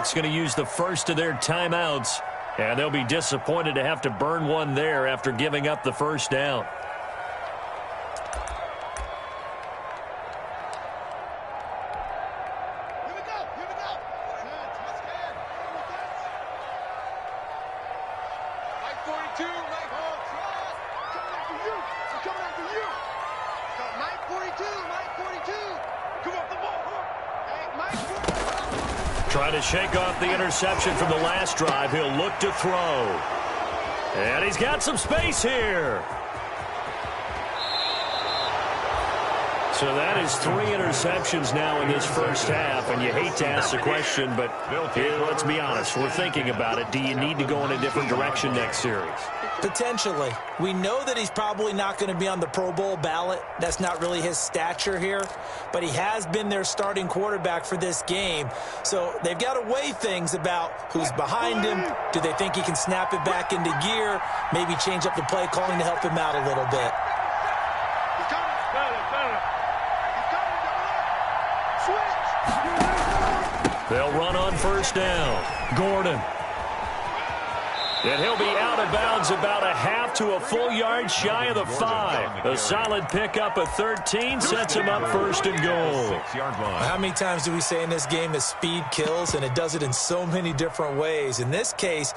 Seahawks going to use the first of their timeouts, and they'll be disappointed to have to burn one there after giving up the first down. Trying to shake off the interception from the last drive. He'll look to throw. And he's got some space here. So that is 3 interceptions now in this first half, and you hate to ask the question, but let's be honest, we're thinking about it. Do you need to go in a different direction next series? Potentially. We know that he's probably not going to be on the Pro Bowl ballot. That's not really his stature here, but he has been their starting quarterback for this game. So they've got to weigh things about who's behind him. Do they think he can snap it back into gear? Maybe change up the play calling to help him out a little bit. They'll run on first down. Gordon. And he'll be out of bounds about a half to a full yard shy of the 5. A solid pickup of 13 sets him up first and goal. How many times do we say in this game that speed kills, and it does it in so many different ways? In this case,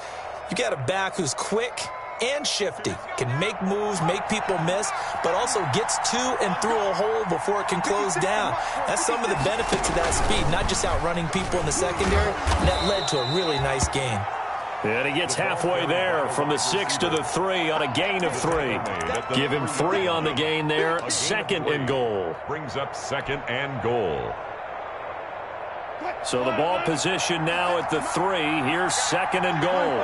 you got a back who's quick and shifty, can make moves, make people miss, but also gets to and through a hole before it can close down. That's some of the benefits of that speed, not just outrunning people in the secondary, and that led to a really nice gain. And he gets halfway there from the 6 to the 3 on a gain of 3. Give him 3 on the gain there. 2nd and goal. Brings up 2nd and goal. So the ball position now at the 3. Here's 2nd and goal.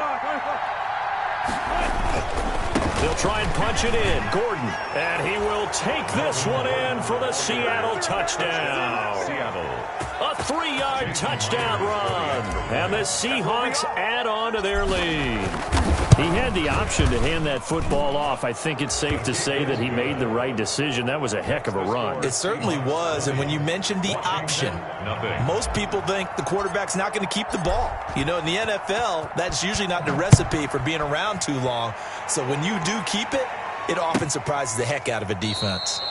They'll try and punch it in. Gordon. And he will take this one in for the Seattle touchdown. Seattle. A 3-yard touchdown run. And the Seahawks add on to their lead. He had the option to hand that football off. I think it's safe to say that he made the right decision. That was a heck of a run. It certainly was. And when you mentioned the option, most people think the quarterback's not going to keep the ball. You know, in the NFL, that's usually not the recipe for being around too long. So when you do keep it, it often surprises the heck out of a defense.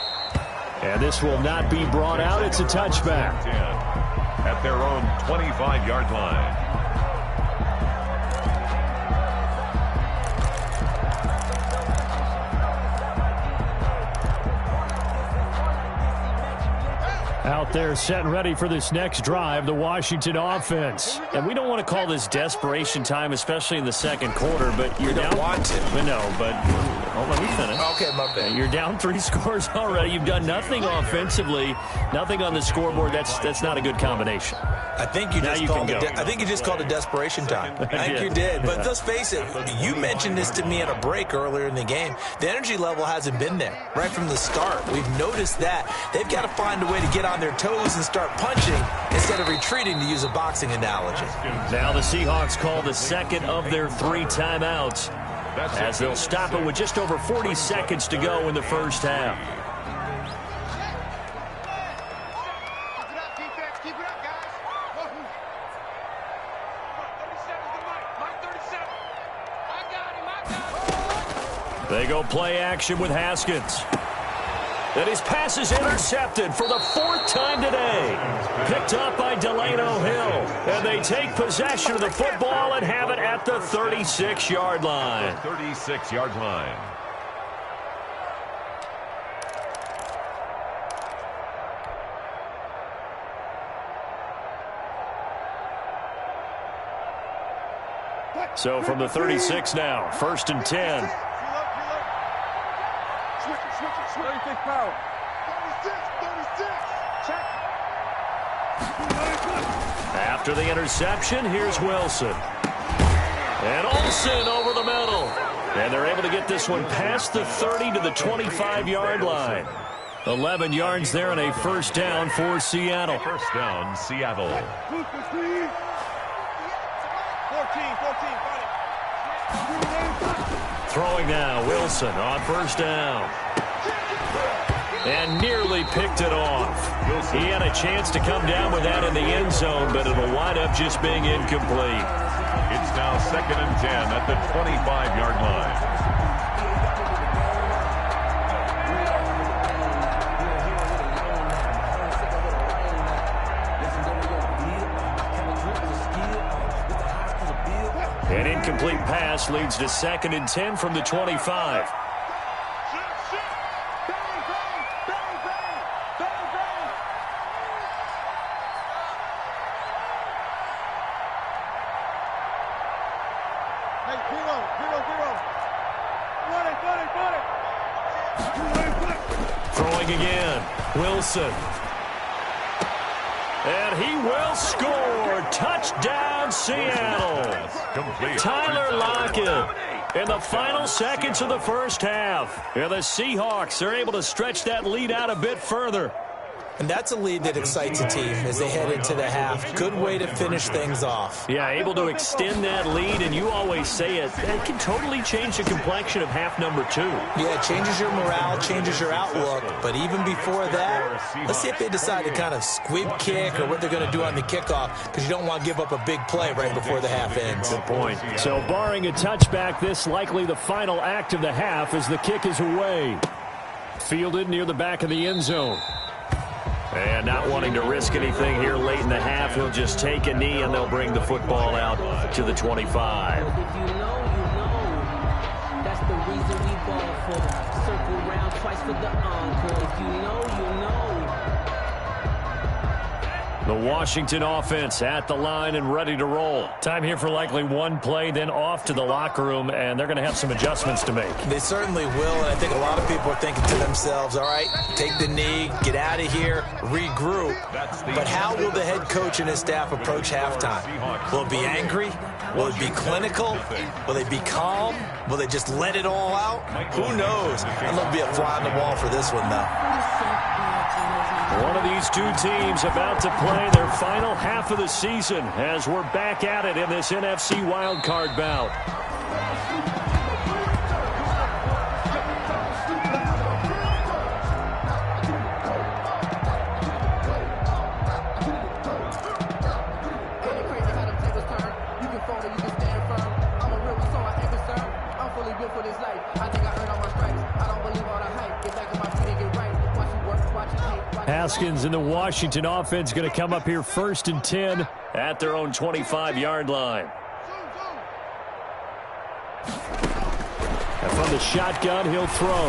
And this will not be brought out. It's a touchback. At their own 25-yard line. Out there set and ready for this next drive, the Washington offense. And we don't want to call this desperation time, especially in the second quarter, but you're down. Don't want to. No, but let me finish. Okay, my bad. You're down 3 scores already. You've done nothing offensively, nothing on the scoreboard. That's not a good combination. I think you just called it desperation time. I think you did. But let's face it, you mentioned this to me in a break earlier in the game. The energy level hasn't been there right from the start. We've noticed that. They've got to find a way to get on their toes and start punching instead of retreating, to use a boxing analogy. Now the Seahawks call the 2nd of their 3 timeouts as they'll stop it with just over 40 seconds to go in the first half. They go play action with Haskins. And his pass is intercepted for the 4th time today. Picked up by Delano Hill. And they take possession of the football and have it at the 36-yard line. 36-yard line. So from the 36 now, 1st and 10. After the interception, here's Wilson. And Olsen over the middle. And they're able to get this one past the 30 to the 25-yard line. 11 yards there and a first down for Seattle. First down, Seattle. 14. Throwing now, Wilson on first down. and nearly picked it off. He had a chance to come down with that in the end zone, but it'll wind up just being incomplete. It's now 2nd and 10 at the 25-yard line. An incomplete pass leads to 2nd and 10 from the 25. Throwing again, Wilson. And he will score. Touchdown, Seattle. Tyler Lockett in the final seconds of the first half. And the Seahawks are able to stretch that lead out a bit further. And that's a lead that excites a team as they head into the half. Good way to finish things off. Yeah, able to extend that lead, and you always say it can totally change the complexion of half number 2. Yeah, it changes your morale, changes your outlook. But even before that, let's see if they decide to kind of squib kick or what they're going to do on the kickoff, because you don't want to give up a big play right before the half ends. Good point. So barring a touchback, this likely the final act of the half as the kick is away. Fielded near the back of the end zone. And not wanting to risk anything here late in the half, he'll just take a knee and they'll bring the football out to the 25. If you know, that's the reason we ball for. Circle round twice for the encore. If you know, you know. The Washington offense at the line and ready to roll. Time here for likely one play, then off to the locker room, and they're going to have some adjustments to make. They certainly will, and I think a lot of people are thinking to themselves, all right, take the knee, get out of here, regroup. But how will the head coach and his staff approach halftime? Will it be angry? Will it be clinical? Will they be calm? Will they just let it all out? Who knows? I'd love to be a fly on the wall for this one, though. One of these two teams about to play their final half of the season as we're back at it in this NFC wildcard bout. Haskins and the Washington offense going to come up here 1st and 10 at their own 25-yard line. And from the shotgun, he'll throw.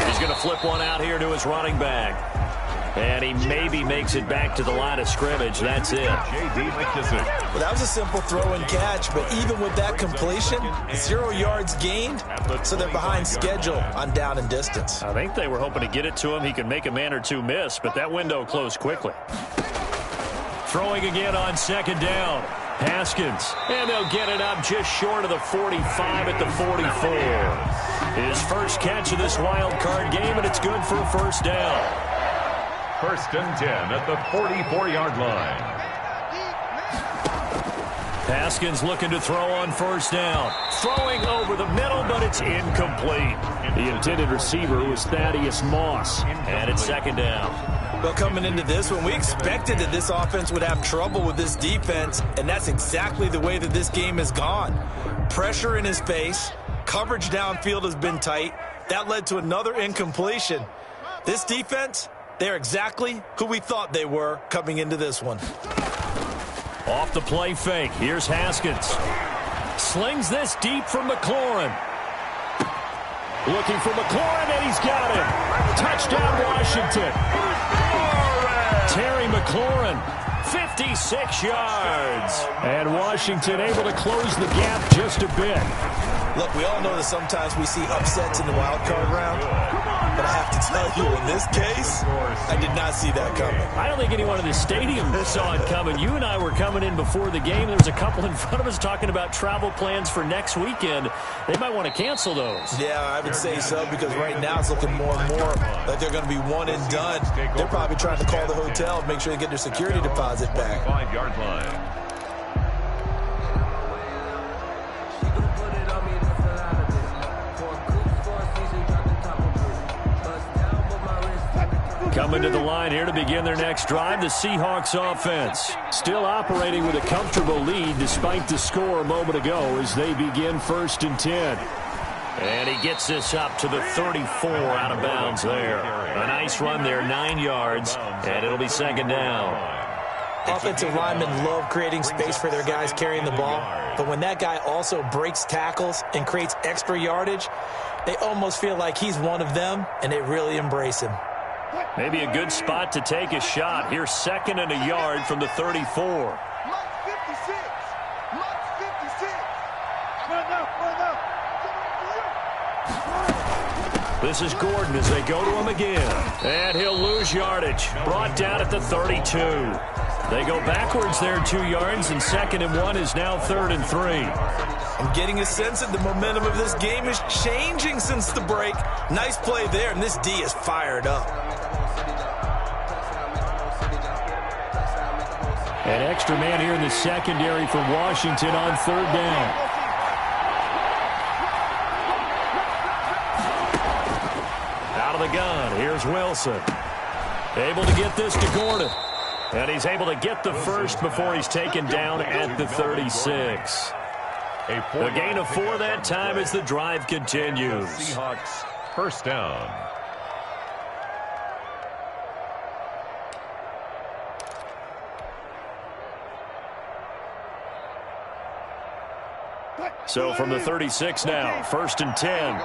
He's going to flip one out here to his running back. And he maybe makes it back to the line of scrimmage. That's it. Well, that was a simple throw and catch, but even with that completion, 0 yards gained, so they're behind schedule on down and distance. I think they were hoping to get it to him. He could make a man or two miss, but that window closed quickly. Throwing again on 2nd down. Haskins, and they'll get it up just short of the 45 at the 44. His first catch of this wild card game, and it's good for a first down. 1st and 10 at the 44-yard line. Haskins looking to throw on 1st down. Throwing over the middle, but it's incomplete. The intended receiver was Thaddeus Moss. And it's 2nd down. Well, coming into this one, we expected that this offense would have trouble with this defense, and that's exactly the way that this game has gone. Pressure in his face. Coverage downfield has been tight. That led to another incompletion. This defense, they're exactly who we thought they were coming into this one. Off the play fake. Here's Haskins. Slings this deep from McLaurin. Looking for McLaurin, and he's got him. Touchdown, Washington. Terry McLaurin, 56 yards. And Washington able to close the gap just a bit. Look, we all know that sometimes we see upsets in the wild card round, but I have to tell you, in this case, I did not see that coming. I don't think anyone in the stadium saw it coming. You and I were coming in before the game. There was a couple in front of us talking about travel plans for next weekend. They might want to cancel those. Yeah, I would say so, because right now it's looking more and more like they're going to be one and done. They're probably trying to call the hotel, make sure they get their security deposit back. 5-yard line. coming to the line here to begin their next drive. The Seahawks offense still operating with a comfortable lead despite the score a moment ago as they begin 1st and 10. And he gets this up to the 34 out of bounds there. A nice run there, 9 yards, and it'll be 2nd down. Offensive linemen love creating space for their guys carrying the ball, but when that guy also breaks tackles and creates extra yardage, they almost feel like he's one of them, and they really embrace him. Maybe a good spot to take a shot. Here's 2nd and a yard from the 34. This is Gordon as they go to him again. And he'll lose yardage. Brought down at the 32. They go backwards there 2 yards, and 2nd and 1 is now 3rd and 3. I'm getting a sense that the momentum of this game is changing since the break. Nice play there, and this D is fired up. An extra man here in the secondary for Washington on 3rd down. Out of the gun, here's Wilson. Able to get this to Gordon. And he's able to get the first before he's taken down at the 36. A gain of 4 that time as the drive continues. Seahawks 1st down. So from the 36 now, 1st and 10.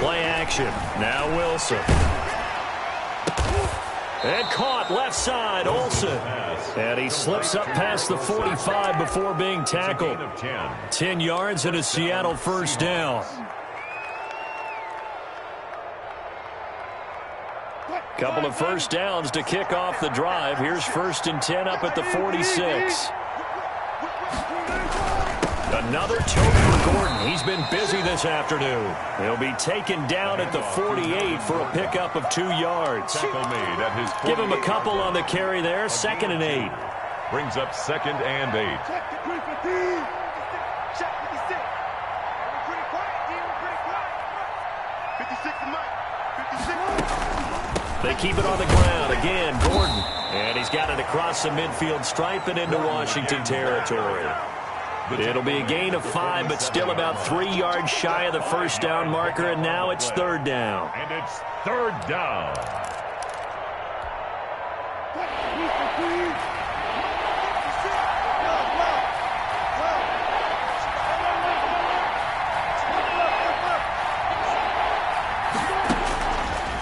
Play action. Now Wilson. And caught left side, Olsen. And he slips up past the 45 before being tackled. 10 yards and a Seattle 1st down. Couple of 1st downs to kick off the drive. Here's 1st and 10 up at the 46. Another tote for Gordon. He's been busy this afternoon. He'll be taken down at the 48 for a pickup of 2 yards. Give him a couple on the carry there. 2nd and 8. Brings up 2nd and 8. They keep it on the ground. Again, Gordon. And he's got it across the midfield stripe and into Washington territory. It'll be a gain of 5, but still about 3 yards shy of the 1st down marker, and now it's 3rd down. And it's 3rd down.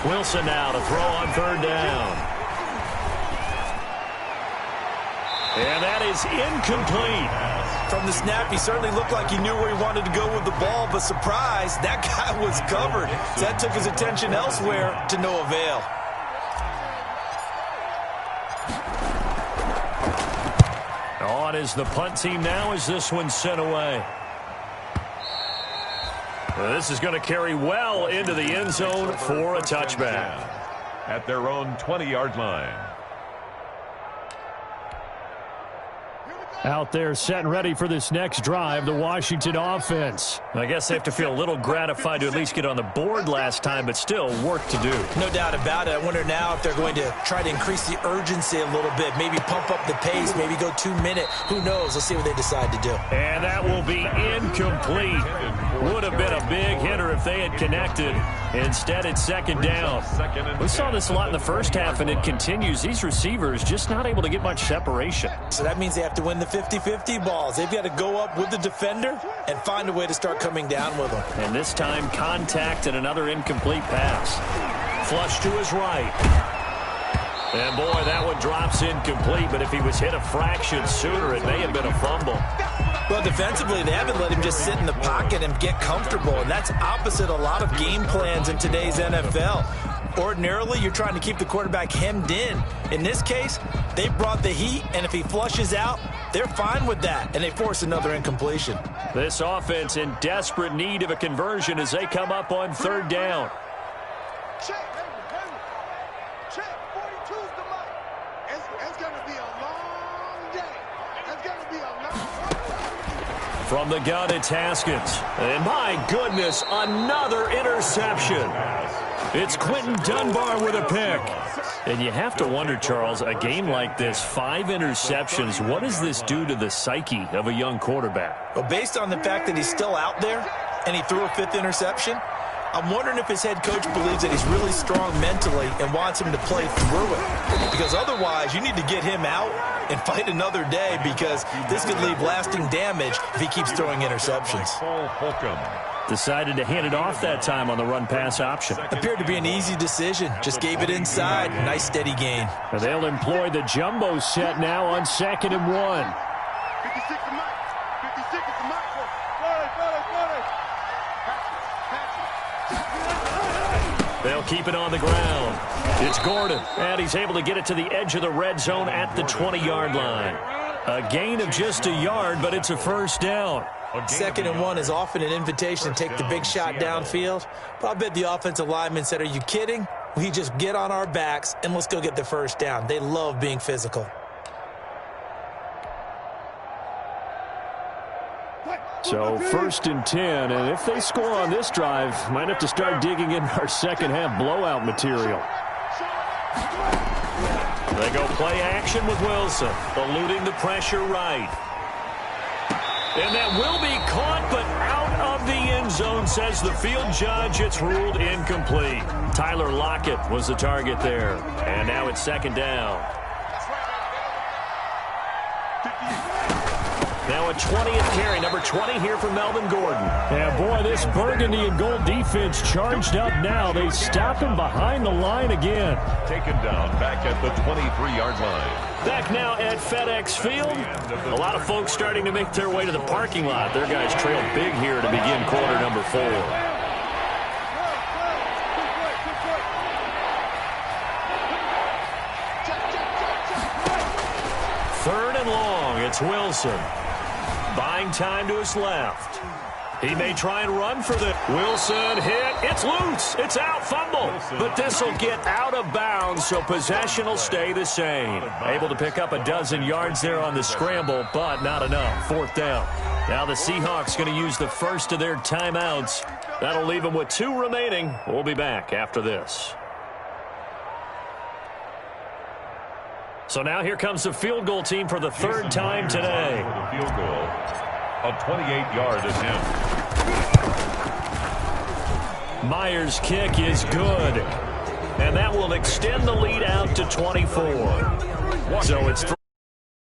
Wilson now to throw on 3rd down. And that is incomplete. From the snap, he certainly looked like he knew where he wanted to go with the ball, but surprise, that guy was covered. So that took his attention elsewhere to no avail. On is the punt team now as this one's sent away. This is going to carry well into the end zone for a touchback. At their own 20-yard line. Out there set and ready for this next drive, the Washington offense. I guess they have to feel a little gratified to at least get on the board last time, but still work to do. No doubt about it. I wonder now if they're going to try to increase the urgency a little bit, maybe pump up the pace, maybe go 2 minute. Who knows? Let's see what they decide to do. And that will be incomplete. Would have been a big hitter if they had connected. Instead, it's 2nd down. We saw this a lot in the first half, and it continues. These receivers just not able to get much separation. So that means they have to win the 50-50 balls. They've got to go up with the defender and find a way to start coming down with them. And this time, contact and another incomplete pass. Flush to his right. And boy, that one drops incomplete, but if he was hit a fraction sooner, it may have been a fumble. Well, defensively, they haven't let him just sit in the pocket and get comfortable, and that's opposite a lot of game plans in today's NFL. Ordinarily, you're trying to keep the quarterback hemmed in. In this case, they brought the heat, and if he flushes out, they're fine with that, and they force another incompletion. This offense in desperate need of a conversion as they come up on 3rd down. Check. 42's the mic. It's going to be a long day. It's going to be a long day. From the gun, it's Haskins. And my goodness, another interception. It's Quentin Dunbar with a pick. And you have to wonder, Charles, a game like this, 5 interceptions, what does this do to the psyche of a young quarterback? Well, based on the fact that he's still out there and he threw a 5th interception, I'm wondering if his head coach believes that he's really strong mentally and wants him to play through it. Because otherwise, you need to get him out and fight another day, because this could leave lasting damage if he keeps throwing interceptions. Decided to hand it off that time on the run-pass option. Appeared to be an easy decision. Just gave it inside. Nice, steady gain. And they'll employ the jumbo set now on 2nd and 1. They'll keep it on the ground. It's Gordon, and he's able to get it to the edge of the red zone at the 20-yard line. A gain of just a yard, but it's a first down. 2nd and 1 is often an invitation to take the big shot downfield. But I bet the offensive lineman said, "Are you kidding? We just get on our backs and let's go get the first down." They love being physical. So 1st and 10, and if they score on this drive, might have to start digging in our second-half blowout material. They go play action with Wilson, eluding the pressure right. And that will be caught, but out of the end zone, says the field judge. It's ruled incomplete. Tyler Lockett was the target there. And now it's 2nd down. Now a 20th carry, number 20 here for Melvin Gordon. Yeah, boy, this burgundy and gold defense charged up now. They stop him behind the line again. Taken down back at the 23-yard line. Back now at FedEx Field. A lot of folks starting to make their way to the parking lot. Their guys trailed big here to begin quarter number 4. Third and long, it's Wilson. Buying time to his left. He may try and run for the Wilson hit. It's loose. It's out. Fumble. But this will get out of bounds, so possession will stay the same. Able to pick up a dozen yards there on the scramble, but not enough. 4th down. Now the Seahawks going to use the first of their timeouts. That'll leave them with 2 remaining. We'll be back after this. So now here comes the field goal team for the 3rd time today. Field goal, a 28-yard attempt. Myers' kick is good. And that will extend the lead out to 24. So it's